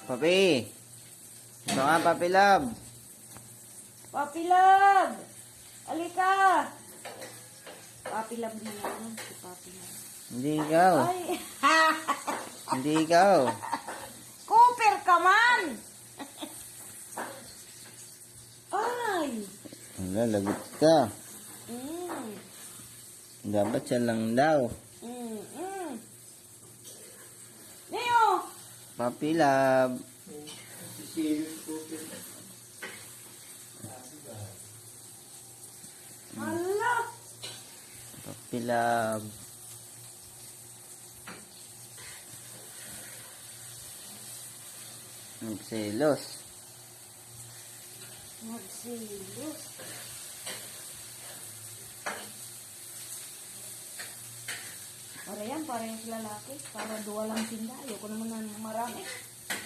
Papi! Ito nga, Papi Love. Papi Love! Alika! Papi Love din yan. Si Papi Love. Hindi ikaw. Ay! Hindi ikaw. Cooper ka man! Ay! Wala, lagot ka. Mm. Dapat siya lang daw. Neo! Papi Love. Hala! Papi Love. Magselos. Magsilos. Para yan, para yung lalaki. Para duwa lang tinda. Ayoko naman na marami.